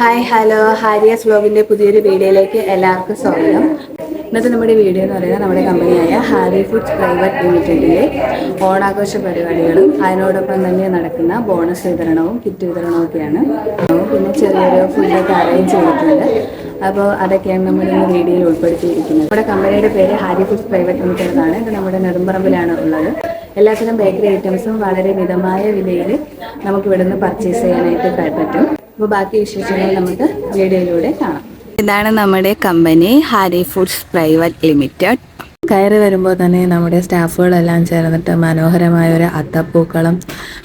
Hi hello ഹാരിയസ് വ്ലോഗിൻ്റെ പുതിയൊരു വീഡിയോയിലേക്ക് എല്ലാവർക്കും സ്വാഗതം. ഇന്നത്തെ നമ്മുടെ വീഡിയോ എന്ന് പറയുന്നത് നമ്മുടെ കമ്പനിയായ ഹാരി ഫുഡ്സ് പ്രൈവറ്റ് ലിമിറ്റഡിലെ ഓണാഘോഷ പരിപാടികളും അതിനോടൊപ്പം തന്നെ നടക്കുന്ന ബോണസ് വിതരണവും കിറ്റ് വിതരണവും ഒക്കെയാണ്. പിന്നെ ചെറിയൊരു ഫുഡൊക്കെ അറേഞ്ച് ചെയ്തിട്ടുണ്ട്. അപ്പോൾ അതൊക്കെയാണ് നമ്മൾ ഇന്ന് വീഡിയോയിൽ ഉൾപ്പെടുത്തിയിരിക്കുന്നത്. നമ്മുടെ കമ്പനിയുടെ പേര് ഹാരി ഫുഡ്സ് പ്രൈവറ്റ് ലിമിറ്റഡ് എന്നാണ്. ഇത് നമ്മുടെ നെടുമ്പറമ്പിലാണ് ഉള്ളത്. എല്ലാത്തരം ബേക്കറി ഐറ്റംസും വളരെ മിതമായ വിലയിൽ നമുക്ക് ഇവിടുന്ന് പർച്ചേസ് ചെയ്യാനായിട്ട് പറ്റും. അപ്പോൾ ബാക്കി വിശേഷങ്ങൾ നമുക്ക് വീഡിയോയിലൂടെ കാണാം. ഇതാണ് നമ്മുടെ company Harry foods private limited. കയറി വരുമ്പോൾ തന്നെ നമ്മുടെ സ്റ്റാഫുകളെല്ലാം ചേർന്നിട്ട് മനോഹരമായ ഒരു അത്തപ്പൂക്കളം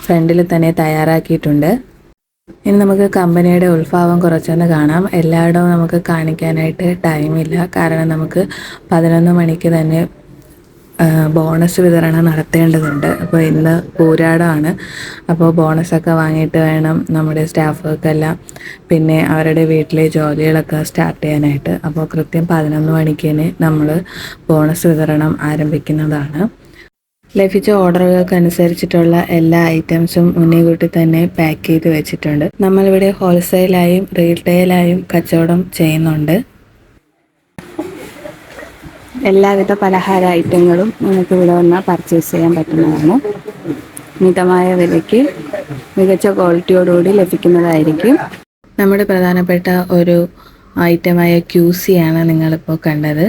ഫ്രണ്ടിൽ തന്നെ തയ്യാറാക്കിയിട്ടുണ്ട്. ഇനി നമുക്ക് കമ്പനിയുടെ ഉത്സവം കുറച്ചൊന്ന് കാണാം. എല്ലായിടവും നമുക്ക് കാണിക്കാനായിട്ട് ടൈമില്ല, കാരണം നമുക്ക് 11 മണിക്ക് തന്നെ ബോണസ് വിതരണം നടത്തേണ്ടതുണ്ട്. അപ്പോൾ ഇന്ന് പൂരാടമാണ്. അപ്പോൾ ബോണസൊക്കെ വാങ്ങിയിട്ട് വേണം നമ്മുടെ സ്റ്റാഫുകൾക്കെല്ലാം പിന്നെ അവരുടെ വീട്ടിലെ ജോലികളൊക്കെ സ്റ്റാർട്ട് ചെയ്യാനായിട്ട്. അപ്പോൾ കൃത്യം 11 മണിക്ക് തന്നെ നമ്മൾ ബോണസ് വിതരണം ആരംഭിക്കുന്നതാണ്. ലഭിച്ച ഓർഡറുകൾക്കനുസരിച്ചിട്ടുള്ള എല്ലാ ഐറ്റംസും മുൻകൂട്ടി തന്നെ പാക്ക് ചെയ്ത് വെച്ചിട്ടുണ്ട്. നമ്മളിവിടെ ഹോൾസെയിലായും റീറ്റെയിലായും കച്ചവടം ചെയ്യുന്നുണ്ട്. എല്ലാവിധ പലഹാര ഐറ്റങ്ങളും നമുക്ക് ഇവിടെ വന്നാൽ പർച്ചേസ് ചെയ്യാൻ പറ്റുന്നതാണ്. മിതമായ വിലയ്ക്ക് മികച്ച ക്വാളിറ്റിയോടുകൂടി ലഭിക്കുന്നതായിരിക്കും. നമ്മുടെ പ്രധാനപ്പെട്ട ഒരു ഐറ്റമായ ക്യൂസിയാണ് നിങ്ങളിപ്പോൾ കണ്ടത്.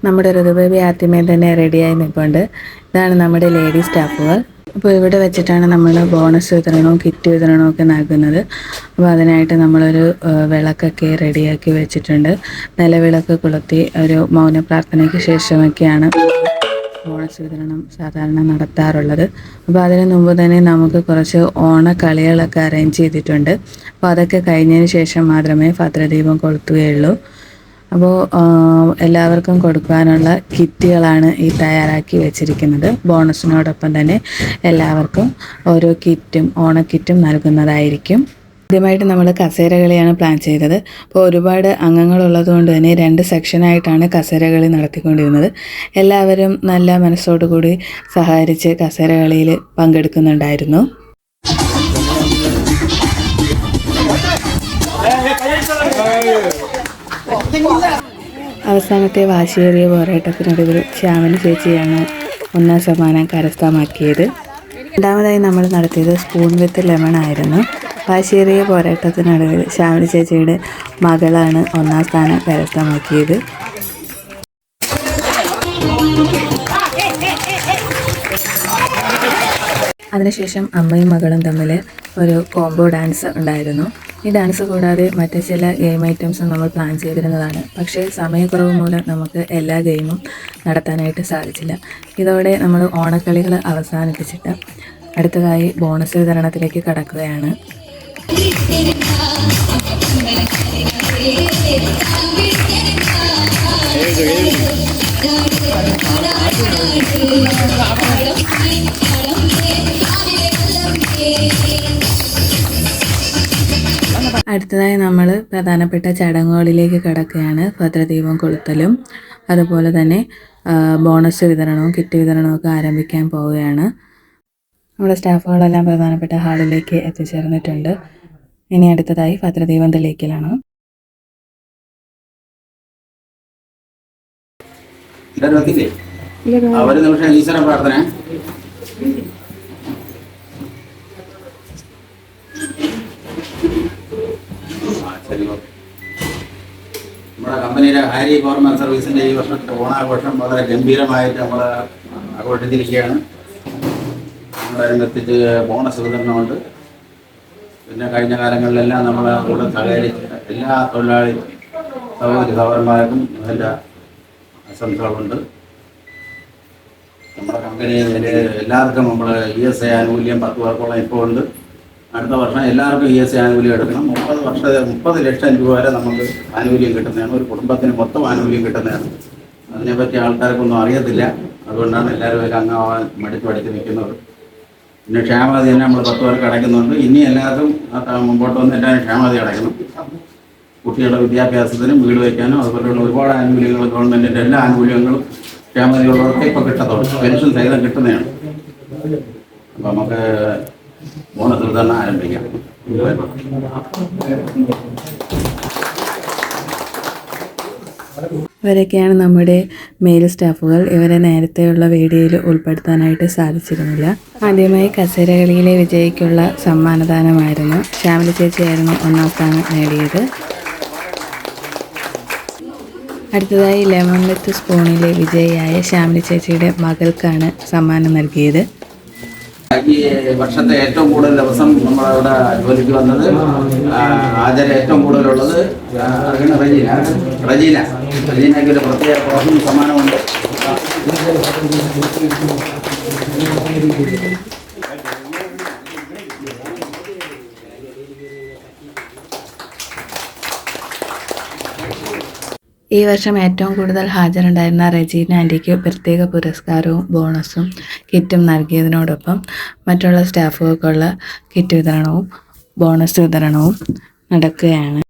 നമ്മുടെ ഋതുബേബി ആദ്യമേ തന്നെ റെഡിയായി നിൽപ്പുണ്ട്. ഇതാണ് നമ്മുടെ ലേഡി സ്റ്റാഫുകൾ. അപ്പോൾ ഇവിടെ വെച്ചിട്ടാണ് നമ്മൾ ബോണസ് വിതരണവും കിറ്റ് വിതരണവും ഒക്കെ നൽകുന്നത്. അപ്പോൾ അതിനായിട്ട് നമ്മളൊരു വിളക്കൊക്കെ റെഡിയാക്കി വെച്ചിട്ടുണ്ട്. നിലവിളക്ക് കൊളുത്തി ഒരു മൗന പ്രാർത്ഥനയ്ക്ക് ശേഷമൊക്കെയാണ് ബോണസ് വിതരണം സാധാരണ നടത്താറുള്ളത്. അപ്പോൾ അതിന് മുമ്പ് തന്നെ നമുക്ക് കുറച്ച് ഓണക്കളികളൊക്കെ അറേഞ്ച് ചെയ്തിട്ടുണ്ട്. അപ്പോൾ അതൊക്കെ കഴിഞ്ഞതിന് ശേഷം മാത്രമേ ഭദ്രദീപം കൊളുത്തുകയുള്ളൂ. അപ്പോൾ എല്ലാവർക്കും കൊടുക്കാനുള്ള കിറ്റുകളാണ് ഈ തയ്യാറാക്കി വെച്ചിരിക്കുന്നത്. ബോണസിനോടൊപ്പം തന്നെ എല്ലാവർക്കും ഓരോ കിറ്റും ഓണക്കിറ്റും നൽകുന്നതായിരിക്കും. ആദ്യമായിട്ട് നമ്മൾ കസേരകളിയാണ് പ്ലാൻ ചെയ്തത്. അപ്പോൾ ഒരുപാട് അംഗങ്ങളുള്ളത് കൊണ്ട് തന്നെ 2 സെക്ഷനായിട്ടാണ് കസേരകളി നടത്തിക്കൊണ്ടിരുന്നത്. എല്ലാവരും നല്ല മനസ്സോടുകൂടി സഹകരിച്ച് കസേരകളിയിൽ പങ്കെടുക്കുന്നുണ്ടായിരുന്നു. അവസാനത്തെ വാശിയേറിയ പോരാട്ടത്തിനൊടുവിൽ ശ്യാമിനി ചേച്ചിയാണ് 1ാം സമ്മാനം കരസ്ഥമാക്കിയത്. രണ്ടാമതായി നമ്മൾ നടത്തിയത് സ്പൂൺ വിത്ത് ലെമൺ ആയിരുന്നു. വാശിയേറിയ പോരാട്ടത്തിനൊടുവിൽ ശ്യാമിനി ചേച്ചിയുടെ മകളാണ് 1ാം സ്ഥാനം കരസ്ഥമാക്കിയത്. അതിനുശേഷം അമ്മയും മകളും തമ്മിൽ ഒരു കോംബോ ഡാൻസ് ഉണ്ടായിരുന്നു. ഈ ഡാൻസ് കൂടാതെ മറ്റ് ചില ഗെയിം ഐറ്റംസും നമ്മൾ പ്ലാൻ ചെയ്തിരുന്നതാണ്. പക്ഷേ സമയക്കുറവ് മൂലം നമുക്ക് എല്ലാ ഗെയിമും നടത്താനായിട്ട് സാധിച്ചില്ല. ഇതോടെ നമ്മൾ ഓണക്കളികൾ അവസാനിപ്പിച്ചിട്ട് അടുത്തതായി ബോണസ് വിതരണത്തിലേക്ക് കടക്കുകയാണ്. അടുത്തതായി നമ്മൾ പ്രധാനപ്പെട്ട ചടങ്ങുകളിലേക്ക് കടക്കുകയാണ്. ഭദ്രദീപം കൊളുത്തലും അതുപോലെ തന്നെ ബോണസ് വിതരണവും കിറ്റ് വിതരണവും ഒക്കെ ആരംഭിക്കാൻ പോവുകയാണ്. നമ്മുടെ സ്റ്റാഫുകളെല്ലാം പ്രധാനപ്പെട്ട ഹാളിലേക്ക് എത്തിച്ചേർന്നിട്ടുണ്ട്. ഇനി അടുത്തതായി ഭദ്രദീപം തെളിയിക്കലാണ്. നമ്മുടെ കമ്പനിയുടെ ഹാരി ഗവൺമെൻറ് സർവീസിൻ്റെ ഈ വർഷത്തെ ഓണാഘോഷം വളരെ ഗംഭീരമായിട്ട് നമ്മൾ ആഘോഷിച്ചിരിക്കുകയാണ്. നമ്മുടെ രംഗത്തിച്ച് ബോണസ് വിതരണമുണ്ട്. പിന്നെ കഴിഞ്ഞ കാലങ്ങളിലെല്ലാം നമ്മളെ കൂടെ സഹകരിച്ച എല്ലാ തൊഴിലാളി സഹോദരന്മാർക്കും അതിൻ്റെ ആശംസകളുണ്ട്. നമ്മുടെ കമ്പനിയിൽ എല്ലാവർക്കും നമ്മൾ ESI ആനുകൂല്യം 10 പേർക്കോളം ഇപ്പോൾ ഉണ്ട്. അടുത്ത വർഷം എല്ലാവർക്കും ESI ആനുകൂല്യം എടുക്കണം. 30 ലക്ഷം രൂപ വരെ നമുക്ക് ആനുകൂല്യം കിട്ടുന്നതാണ്. ഒരു കുടുംബത്തിന് മൊത്തം ആനുകൂല്യം കിട്ടുന്നതാണ്. അതിനെപ്പറ്റി ആൾക്കാർക്കൊന്നും അറിയത്തില്ല. അതുകൊണ്ടാണ് എല്ലാവരും ഒരു അംഗമാവാൻ പഠിച്ച് നിൽക്കുന്നത്. പിന്നെ ക്ഷേമനിധി തന്നെ നമ്മൾ 10 പേർക്ക് അടയ്ക്കുന്നുണ്ട്. ഇനി എല്ലാവർക്കും മുമ്പോട്ട് വന്ന് എല്ലാവരും ക്ഷേമനിധി അടയ്ക്കണം. കുട്ടികളുടെ വിദ്യാഭ്യാസത്തിനും വീട് വയ്ക്കാനും അതുപോലെയുള്ള ഒരുപാട് ആനുകൂല്യങ്ങൾ ഗവൺമെൻറ്റിൻ്റെ എല്ലാ ആനുകൂല്യങ്ങളും ക്ഷേമനിധിയുള്ളവർക്ക് ഇപ്പോൾ കിട്ടത്തുള്ളൂ. പെൻഷൻ സഹിതം കിട്ടുന്നതാണ്. അപ്പോൾ നമുക്ക് ബോണസ് വിതരണം ആരംഭിക്കാം. ഇവരൊക്കെയാണ് നമ്മുടെ മെയിൽ സ്റ്റാഫുകൾ. ഇവരെ നേരത്തെയുള്ള വീഡിയോയിൽ ഉൾപ്പെടുത്താനായിട്ട് സാധിച്ചിരുന്നില്ല. ആദ്യമായി കസേരകളിയിലെ വിജയിക്കുള്ള സമ്മാനദാനമായിരുന്നു. ശ്യാമിലി ചേച്ചിയായിരുന്നു 1ാം സ്ഥാനം നേടിയത്. അടുത്തതായി ലെമൺ വിത്ത് സ്പൂണിലെ വിജയിയായ ശ്യാമിലി ചേച്ചിയുടെ മകൾക്കാണ് സമ്മാനം നൽകിയത്. ഈ വർഷത്തെ ഏറ്റവും കൂടുതൽ ദിവസം നമ്മളവിടെ ജോലിക്ക് വന്നത് ഹാജർ ഏറ്റവും കൂടുതലുള്ളത് റജീനയ്ക്ക് ഒരു പ്രത്യേക പ്രോത്സാഹന സമ്മാനമുണ്ട്. ഈ വർഷം ഏറ്റവും കൂടുതൽ ഹാജരുണ്ടായിരുന്ന റെജീന ആൻറ്റിക്ക് പ്രത്യേക പുരസ്കാരവും ബോണസും കിറ്റും നൽകിയതിനോടൊപ്പം മറ്റുള്ള സ്റ്റാഫുകൾക്കുള്ള കിറ്റ് വിതരണവും ബോണസ് വിതരണവും നടക്കുകയാണ്.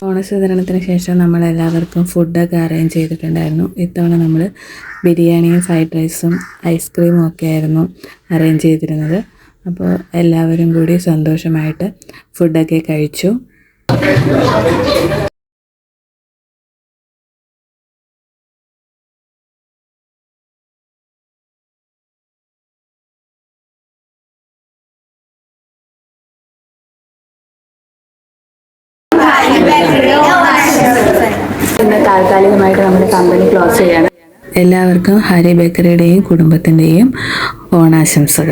ബോണസ് വിതരണത്തിന് ശേഷം നമ്മളെല്ലാവർക്കും ഫുഡൊക്കെ അറേഞ്ച് ചെയ്തിട്ടുണ്ടായിരുന്നു. ഇത്തവണ നമ്മൾ ബിരിയാണിയും ഫ്രൈഡ് റൈസും ഐസ്ക്രീമും ഒക്കെ ആയിരുന്നു അറേഞ്ച് ചെയ്തിരുന്നത്. അപ്പോൾ എല്ലാവരും കൂടി സന്തോഷമായിട്ട് ഫുഡൊക്കെ കഴിച്ചു. ഇന്ന് താൽക്കാലികമായിട്ട് നമ്മുടെ കമ്പനി ക്ലോസ് ചെയ്യാണ്. എല്ലാവർക്കും ഹരി ബേക്കറിയുടെയും കുടുംബത്തിൻ്റെയും ഓണാശംസകൾ.